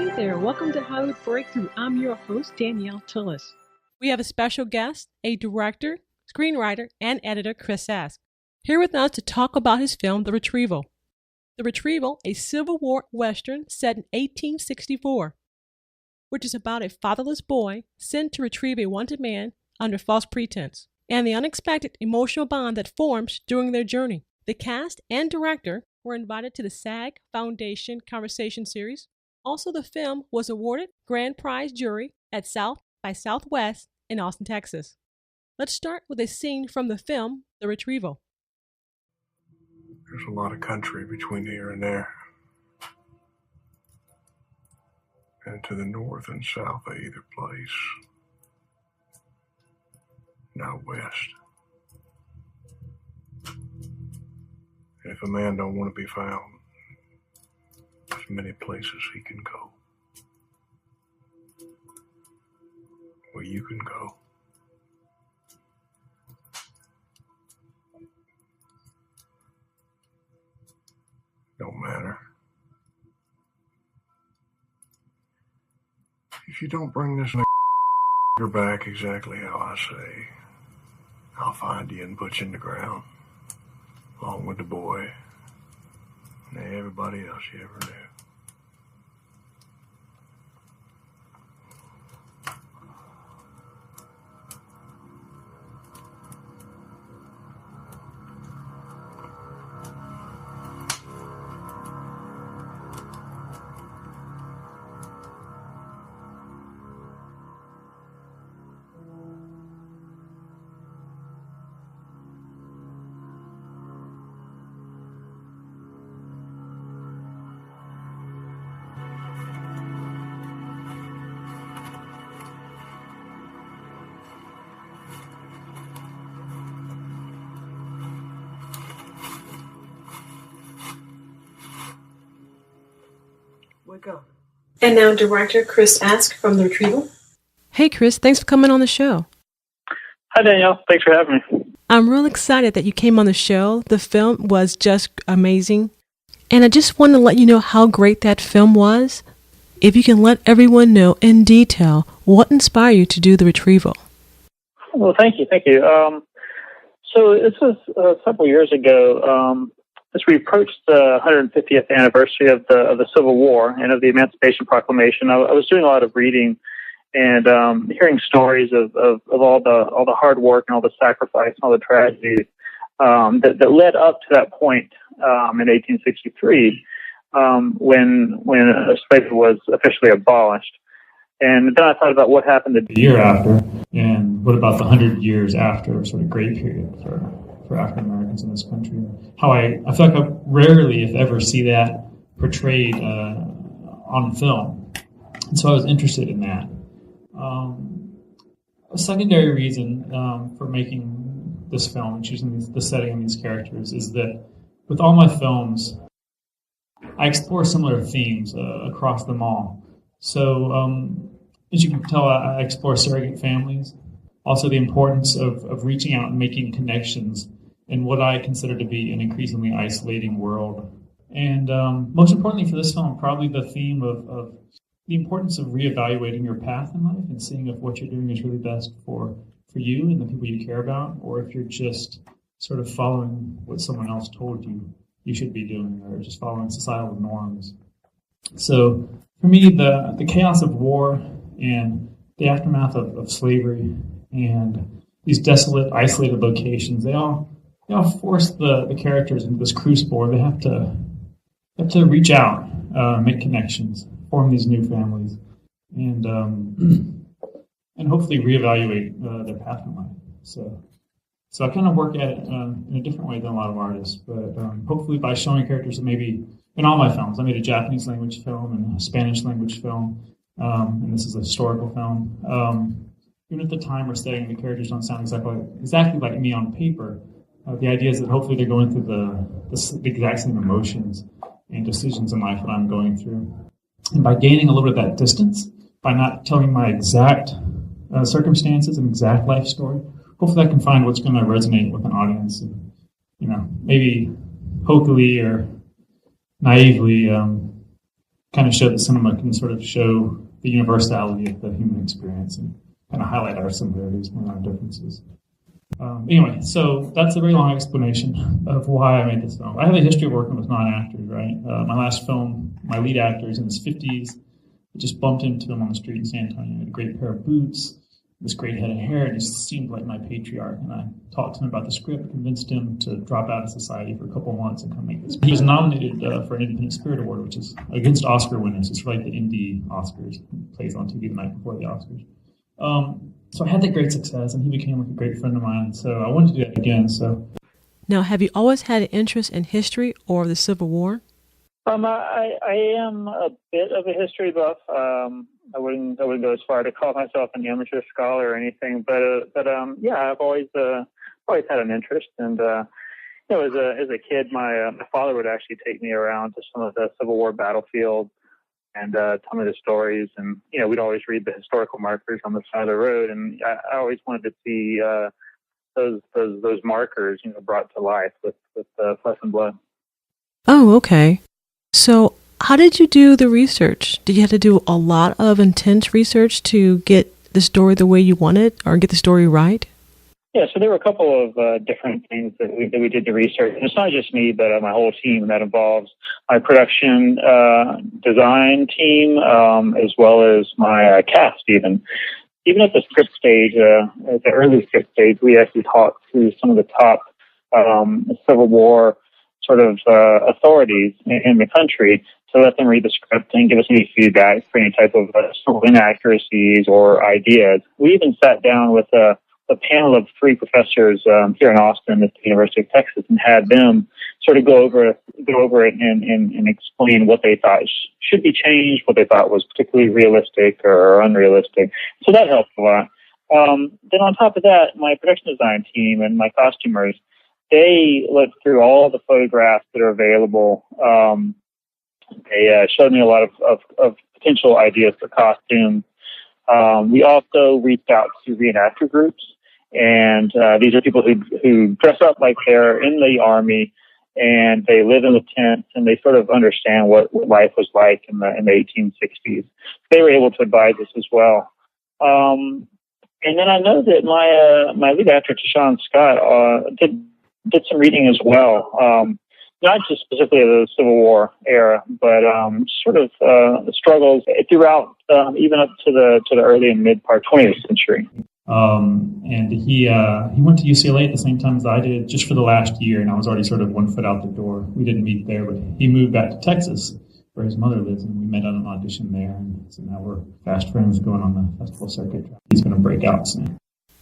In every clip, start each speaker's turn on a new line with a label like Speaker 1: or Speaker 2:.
Speaker 1: Hey there, welcome to Hollywood Breakthrough. I'm your host, Danielle Tillis. We have a special guest, a director, screenwriter, and editor, Chris Ask, here with us to talk about his film, The Retrieval. The Retrieval, a Civil War Western set in 1864, which is about a fatherless boy sent to retrieve a wanted man under false pretense, and the unexpected emotional bond that forms during their journey. The cast and director were invited to the SAG Foundation Conversation Series. Also, the film was awarded Grand Prize Jury at South by Southwest in Austin, Texas. Let's start with a scene from the film, The Retrieval.
Speaker 2: There's a lot of country between here and there. And to the north and south of either place. Now west. And if a man don't want to be found, there's many places he can go. Where you can go. Don't matter. If you don't bring this nigger back exactly how I say, I'll find you and put you in the ground, along with the boy and everybody else you ever knew.
Speaker 1: Wake up. And now director Chris Ask from The Retrieval. Hey Chris, thanks for coming on the show.
Speaker 3: Hi Danielle, thanks for having me.
Speaker 1: I'm real excited that you came on the show. The film was just amazing. And I just want to let you know how great that film was. If you can let everyone know in detail what inspired you to do The Retrieval.
Speaker 3: Well, thank you. So this was several years ago. As we approached the 150th anniversary of the Civil War and of the Emancipation Proclamation, I was doing a lot of reading and hearing stories of all the hard work and all the sacrifice and all the tragedies that led up to that point in 1863 when slavery was officially abolished. And then I thought about what happened the year after, and what about the 100 years after, sort of great period for African Americans in this country. How I feel like I rarely, if ever, see that portrayed on film. And so I was interested in that. A secondary reason for making this film and choosing the setting and these characters is that with all my films, I explore similar themes across them all. So as you can tell, I explore surrogate families, also the importance of reaching out and making connections in what I consider to be an increasingly isolating world. And most importantly for this film, probably the theme of the importance of reevaluating your path in life and seeing if what you're doing is really best for you and the people you care about, or if you're just sort of following what someone else told you should be doing, or just following societal norms. So for me, the chaos of war and the aftermath of slavery and these desolate, isolated locations, they all force the characters into this crucible where they have to reach out, make connections, form these new families, and hopefully reevaluate their path in life. So I kind of work at it in a different way than a lot of artists, but hopefully by showing characters that maybe in all my films, I made a Japanese language film and a Spanish language film, and this is a historical film. Even at the time or setting, the characters don't sound exactly like me on paper. The idea is that hopefully they're going through the exact same emotions and decisions in life that I'm going through. And by gaining a little bit of that distance, by not telling my exact circumstances and exact life story, hopefully I can find what's going to resonate with an audience. And, maybe hopefully or naively kind of show that cinema can sort of show the universality of the human experience and kind of highlight our similarities and our differences. Anyway, so that's a very long explanation of why I made this film. I have a history of working with non-actors, right? My last film, my lead actor is in his 50s. I just bumped into him on the street in San Antonio. He had a great pair of boots, this great head of hair, and he seemed like my patriarch. And I talked to him about the script, convinced him to drop out of society for a couple of months and come make this. He was nominated for an Independent Spirit Award, which is against Oscar winners. It's like the indie Oscars. It plays on TV the night before the Oscars. So I had that great success, and he became like a great friend of mine. So I wanted to do that again. So
Speaker 1: now, have you always had an interest in history or the Civil War?
Speaker 4: I am a bit of a history buff. I wouldn't go as far to call myself an amateur scholar or anything, but yeah, I've always had an interest. And as a kid, my father would actually take me around to some of the Civil War battlefields and tell me the stories. And we'd always read the historical markers on the side of the road, and I always wanted to see those markers brought to life with flesh and blood.
Speaker 1: Oh, okay. So how did you do the research? Did you have to do a lot of intense research to get the story the way you wanted or get the story right?
Speaker 4: Yeah, so there were a couple of different things that we did the research. And it's not just me, but my whole team. That involves my production design team, as well as my cast even. Even at the script stage, at the early script stage, we actually talked to some of the top Civil War sort of authorities in the country to let them read the script and give us any feedback for any type of sort of inaccuracies or ideas. We even sat down with a panel of 3 professors here in Austin at the University of Texas and had them sort of go over it and explain what they thought should be changed, what they thought was particularly realistic or unrealistic. So that helped a lot. Then on top of that, my production design team and my costumers, they looked through all the photographs that are available. They showed me a lot of potential ideas for costumes. We also reached out to reenactor groups, and these are people who dress up like they're in the Army, and they live in the tents, and they sort of understand what life was like in the 1860s. They were able to advise us as well. And then I know that my lead actor, Tashawn Scott, did some reading as well, not just specifically of the Civil War era, but sort of the struggles throughout, even up to the early and mid part 20th century.
Speaker 3: And he went to UCLA at the same time as I did, just for the last year, and I was already sort of 1 foot out the door. We didn't meet there, but he moved back to Texas, where his mother lives, and we met on an audition there. And so now we're fast friends going on the festival circuit. He's going to break out soon.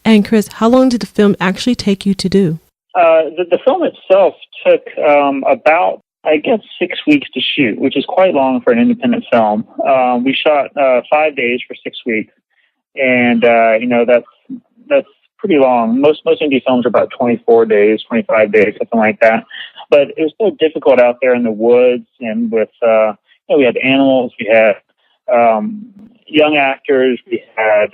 Speaker 1: And Chris, how long did the film actually take you to do?
Speaker 4: The film itself took about, I guess, 6 weeks to shoot, which is quite long for an independent film. We shot 5 days for 6 weeks, and that's pretty long. Most indie films are about 24 days, 25 days, something like that. But it was so difficult out there in the woods, and with we had animals, we had young actors, we had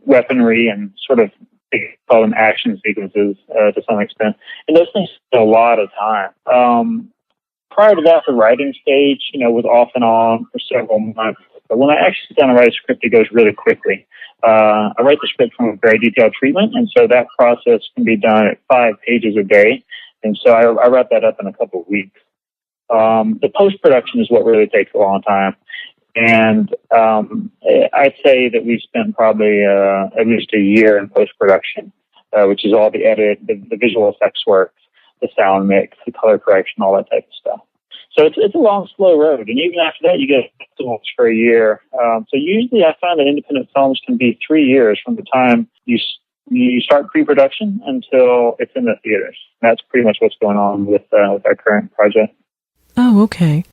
Speaker 4: weaponry and sort of, they call them action sequences to some extent. And those things took a lot of time. Prior to that, the writing stage, was off and on for several months. But when I actually sit down and write a script, it goes really quickly. I write the script from a very detailed treatment, and so that process can be done at 5 pages a day. And so I wrap that up in a couple of weeks. The post-production is what really takes a long time. And I'd say that we spent probably at least a year in post-production, which is all the edit, the visual effects work, the sound mix, the color correction, all that type of stuff. So it's a long, slow road. And even after that, you get festivals for a year. So usually I find that independent films can be 3 years from the time you start pre-production until it's in the theaters. That's pretty much what's going on with our current project.
Speaker 1: Oh, okay.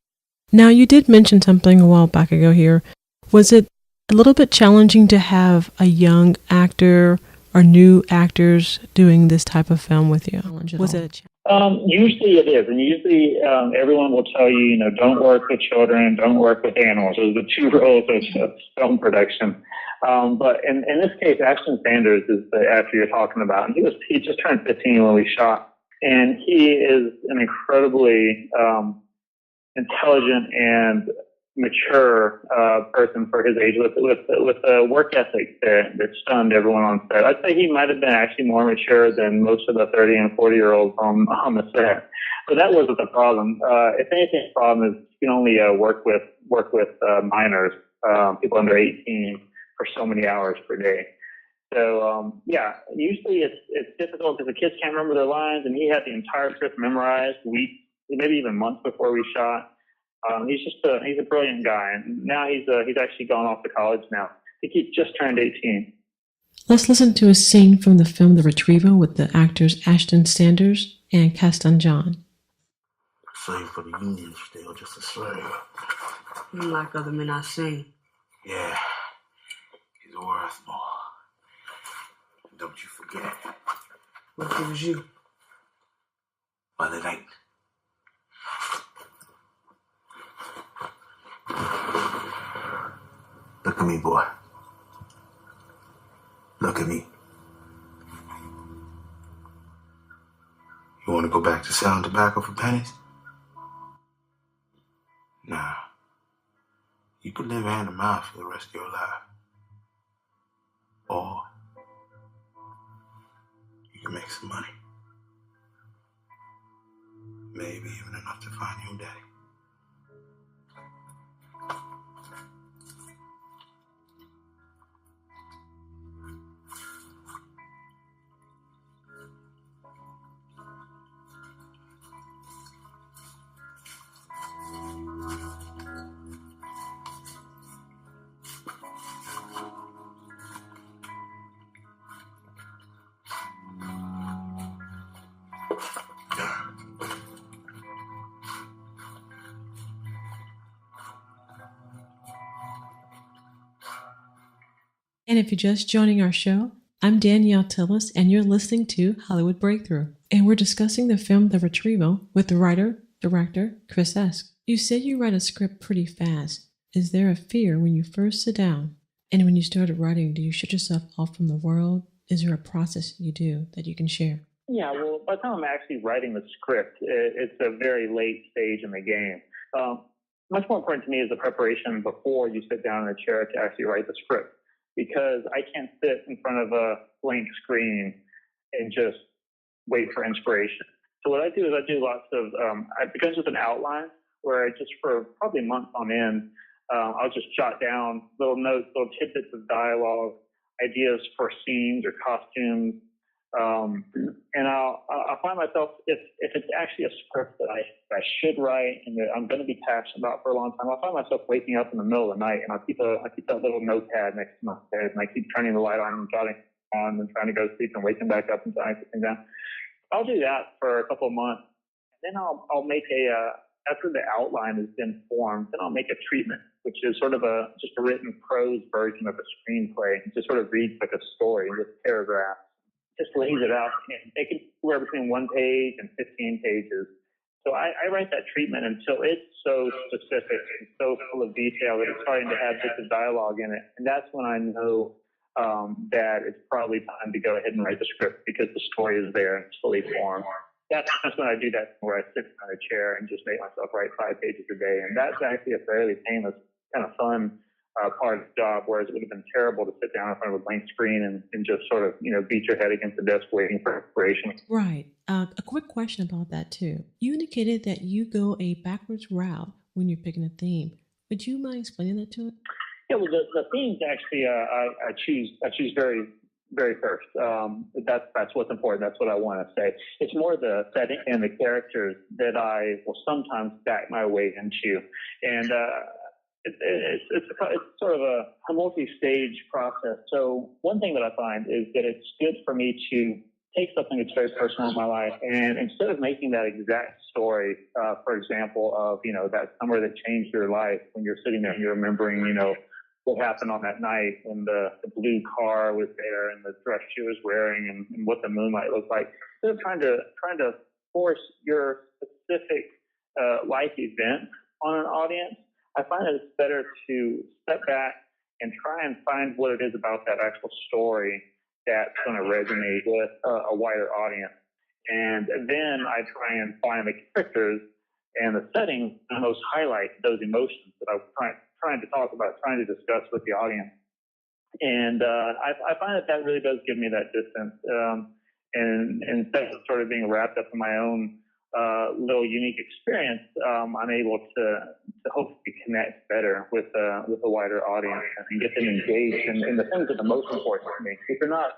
Speaker 1: Now, you did mention something a while back ago here. Was it a little bit challenging to have a young actor or new actors doing this type of film with you? Was it a challenge?
Speaker 4: Usually it is. And usually everyone will tell you, don't work with children, don't work with animals. Those are the 2 rules of film production. But in this case, Ashton Sanders is the actor you're talking about. And he just turned 15 when we shot. And he is an incredibly intelligent and mature person for his age with a work ethic that stunned everyone on set. I'd say he might have been actually more mature than most of the 30 and 40-year-olds on the set. But that wasn't the problem. If anything, the problem is you can only work with minors, people under 18, for so many hours per day. So usually it's difficult because the kids can't remember their lines, and he had the entire script memorized weeks, maybe even months before we shot. He's a brilliant guy, and now he's actually gone off to college now. I think he just turned 18.
Speaker 1: Let's listen to a scene from the film The Retrieval with the actors Ashton Sanders and Caston John.
Speaker 5: Slave for the Union, still just a slave.
Speaker 6: Like other men I've seen.
Speaker 5: Yeah, he's worth more. Don't you forget.
Speaker 6: What if it was you?
Speaker 5: Well, it ain't. Look at me, boy. Look at me. You want to go back to selling tobacco for pennies? Nah. You could live hand to mouth for the rest of your life. Or you can make some money. Maybe even enough to find your daddy.
Speaker 1: And if you're just joining our show, I'm Danielle Tillis, and you're listening to Hollywood Breakthrough. And we're discussing the film The Retrieval with the writer-director Chris Eska. You said you write a script pretty fast. Is there a fear when you first sit down? And when you started writing, do you shut yourself off from the world? Is there a process you do that you can share?
Speaker 4: Yeah, well, by the time I'm actually writing the script, it's a very late stage in the game. Much more important to me is the preparation before you sit down in a chair to actually write the script, because I can't sit in front of a blank screen and just wait for inspiration. So what I do is I do lots of, it begins with an outline where I just, for probably months on end, I'll just jot down little notes, little tidbits of dialogue, ideas for scenes or costumes. And I'll find myself, if it's actually a script that I should write and that I'm going to be passionate about for a long time, I'll find myself waking up in the middle of the night, and I keep that little notepad next to my bed, and I keep turning the light on and jotting on and trying to go to sleep and waking back up and jotting something down. I'll do that for a couple of months, and then I'll make after the outline has been formed, then I'll make a treatment, which is sort of just a written prose version of a screenplay. It just sort of reads like a story with paragraphs. Just lays it out, and it can anywhere between 1 page and 15 pages. So I write that treatment until it's so specific and so full of detail that it's starting to have bits of dialogue in it. And that's when I know that it's probably time to go ahead and write the script, because the story is there and it's fully formed. That's when I do that, where I sit on a chair and just make myself write 5 pages a day. And that's actually a fairly painless, kind of fun part of the job, whereas it would have been terrible to sit down in front of a blank screen and just sort of, beat your head against the desk waiting for inspiration.
Speaker 1: Right. A quick question about that too. You indicated that you go a backwards route when you're picking a theme. Would you mind explaining that to us?
Speaker 4: Yeah, well, the themes actually I choose very, very first. That's what's important. That's what I want to say. It's more the setting and the characters that I will sometimes back my way into, and it's sort of a multi-stage process. So one thing that I find is that it's good for me to take something that's very personal in my life, and instead of making that exact story, for example, of that summer that changed your life, when you're sitting there and you're remembering what happened on that night when the blue car was there and the dress she was wearing and what the moonlight looked like, instead of trying to force your specific life event on an audience, I find that it's better to step back and try and find what it is about that actual story that's going to resonate with a wider audience. And then I try and find the characters And the settings most highlight those emotions that I was trying to talk about, trying to discuss with the audience. And I find that really does give me that distance. And instead of sort of being wrapped up in my own little unique experience, I'm able to hopefully connect better with a wider audience and get them engaged in the things that are most important to me. These are not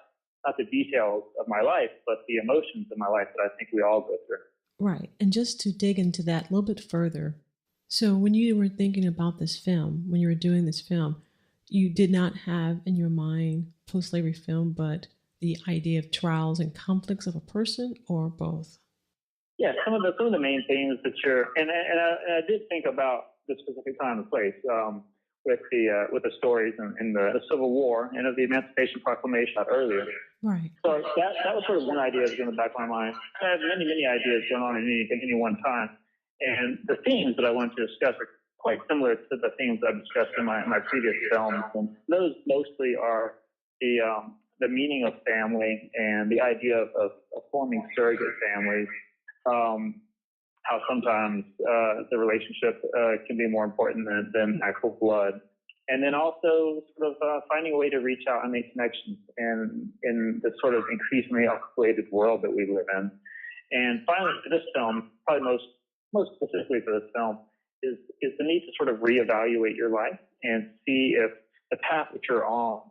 Speaker 4: the details of my life, but the emotions of my life that I think we all go through.
Speaker 1: Right. And just to dig into that a little bit further, so when you were thinking about this film, when you were doing this film, you did not have in your mind post-slavery film, but the idea of trials and conflicts of a person, or both?
Speaker 4: Yeah, some of the main themes that and I did think about the specific time and place with the stories in the Civil War and of the Emancipation Proclamation earlier.
Speaker 1: Right.
Speaker 4: So that was sort of one idea that was in the back of my mind. I have many ideas going on at any one time, and the themes that I wanted to discuss are quite similar to the themes I've discussed in my previous films. And those mostly are the meaning of family and the idea of forming surrogate families. How sometimes the relationship can be more important than actual blood. And then also sort of finding a way to reach out and make connections in the sort of increasingly escalated world that we live in. And finally, for this film, probably most specifically for this film, is the need to sort of reevaluate your life and see if the path that you're on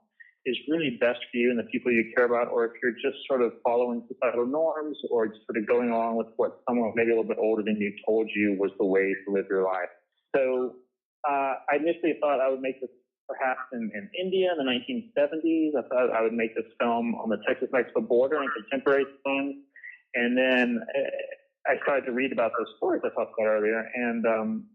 Speaker 4: is really best for you and the people you care about, or if you're just sort of following societal norms or just sort of going along with what someone maybe a little bit older than you told you was the way to live your life. So I initially thought I would make this perhaps in India in the 1970s. I thought I would make this film on the Texas-Mexico border in contemporary times. And then I started to read about those stories I talked about earlier, and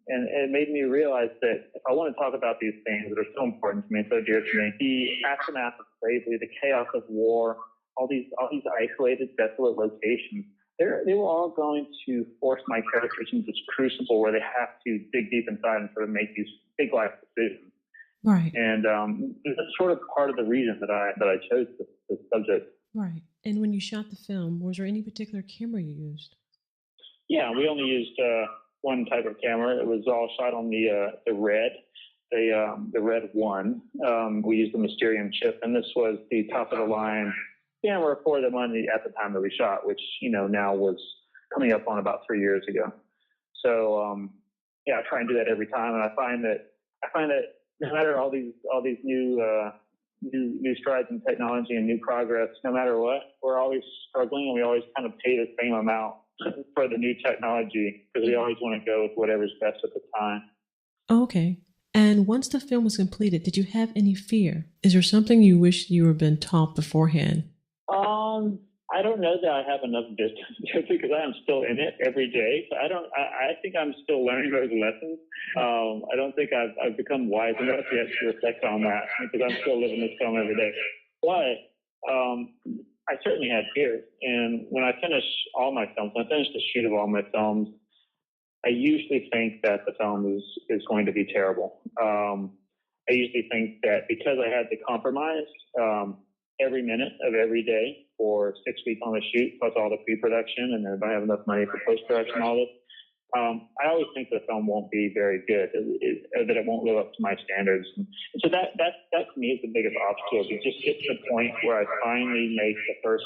Speaker 4: it made me realize that if I want to talk about these things that are so important to me, so dear to me, the aftermath of slavery, the chaos of war, all these isolated, desolate locations, they were all going to force my characters into this crucible where they have to dig deep inside and sort of make these big life decisions.
Speaker 1: Right.
Speaker 4: And that's sort of part of the reason that I chose this subject.
Speaker 1: Right. And when you shot the film, was there any particular camera you used?
Speaker 4: Yeah, we only used one type of camera. It was all shot on the Red, the Red 1. We used the Mysterium chip, and this was the top of the line camera for the money at the time that we shot, which now was coming up on about 3 years ago. So yeah, I try and do that every time, and I find that no matter all these new strides in technology and new progress, no matter what, we're always struggling, and we always kind of pay the same amount for the new technology because we always want to go with whatever's best at the time.
Speaker 1: Okay. And once the film was completed, did you have any fear? Is there something you wish you were been taught beforehand?
Speaker 4: I don't know that I have enough distance because I am still in it every day. So I think I'm still learning those lessons. I don't think I've become wise enough yet to reflect on that because I'm still living this film every day. But I certainly had fears. And when I finish all my films, when I finish the shoot of all my films, I usually think that the film is going to be terrible. I usually think that because I had to compromise every minute of every day for 6 weeks on the shoot, plus all the pre-production, and then if I have enough money for post-production, all this, I always think the film won't be very good, that it won't live up to my standards. And so that to me is the biggest obstacle. It just gets to the point where I finally make the first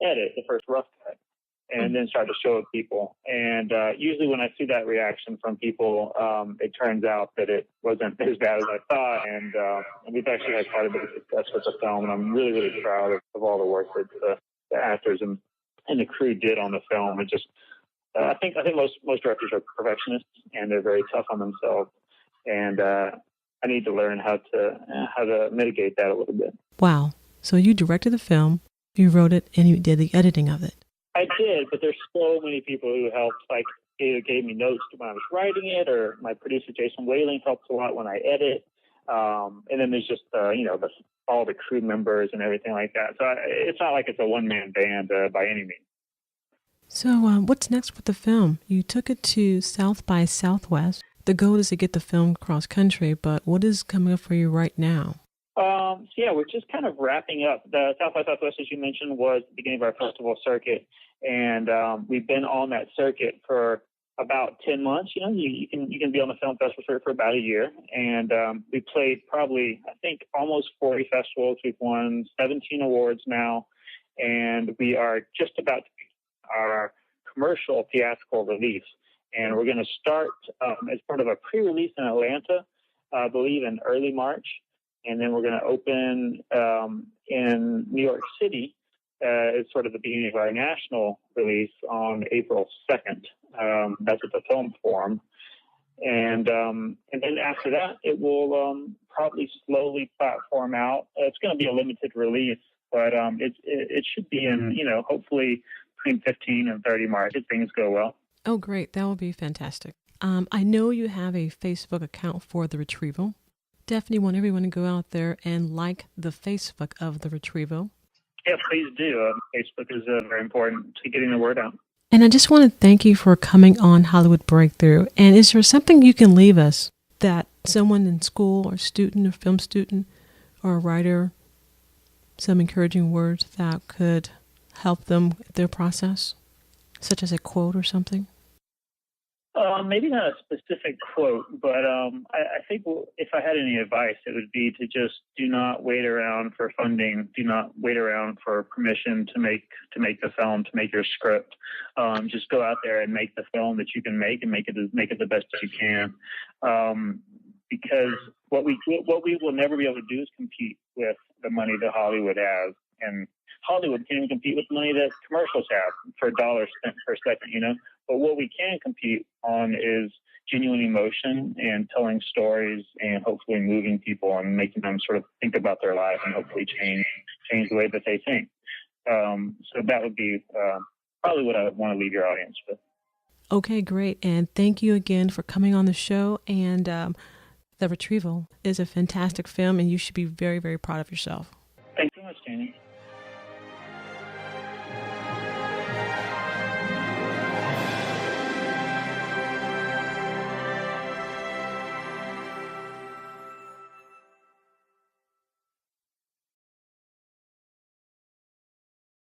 Speaker 4: edit, the first rough cut, and then start to show it people. And usually when I see that reaction from people, it turns out that it wasn't as bad as I thought. And we've actually had quite a bit of success with the film, and I'm really, really proud of all the work that the actors and the crew did on the film. It just I think most directors are perfectionists, and they're very tough on themselves. And I need to learn how to mitigate that a little bit.
Speaker 1: Wow! So you directed the film, you wrote it, and you did the editing of it.
Speaker 4: I did, but there's so many people who helped. Like either gave me notes when I was writing it, or my producer Jason Wehling helps a lot when I edit. And then there's just all the crew members and everything like that. So it's not like it's a one-man band by any means.
Speaker 1: So what's next with the film? You took it to South by Southwest. The goal is to get the film cross-country, but what is coming up for you right now?
Speaker 4: So yeah, we're just kind of wrapping up. The South by Southwest, as you mentioned, was the beginning of our festival circuit, and we've been on that circuit for about 10 months. You can be on the film festival for about a year. And we played probably, I think, almost 40 festivals. We've won 17 awards now. And we are just about to begin our commercial theatrical release. And we're going to start as part of a pre-release in Atlanta, I believe in early March. And then we're going to open in New York City as sort of the beginning of our national release on April 2nd. That's at the Film Forum. And then after that, it will probably slowly platform out. It's going to be a limited release, but it should be in, hopefully between 15 and 30 March if things go well.
Speaker 1: Oh, great. That would be fantastic. I know you have a Facebook account for The Retrieval. Definitely want everyone to go out there and like the Facebook of The Retrieval.
Speaker 4: Yeah, please do. Facebook is very important to getting the word out.
Speaker 1: And I just want to thank you for coming on Hollywood Breakthrough. And is there something you can leave us that someone in school or student or film student or a writer, some encouraging words that could help them with their process, such as a quote or something?
Speaker 4: Maybe not a specific quote, but I think if I had any advice, it would be to just do not wait around for funding. Do not wait around for permission to make the film, to make your script. Just go out there and make the film that you can make, and make it the best that you can. Because what we will never be able to do is compete with the money that Hollywood has, and Hollywood can't even compete with the money that commercials have for dollars spent per second. But what we can compete on is genuine emotion and telling stories and hopefully moving people and making them sort of think about their life and hopefully change the way that they think. So that would be probably what I would want to leave your audience with.
Speaker 1: Okay, great. And thank you again for coming on the show. And The Retrieval is a fantastic film, and you should be very, very proud of yourself.
Speaker 4: Thanks so much, Daniel.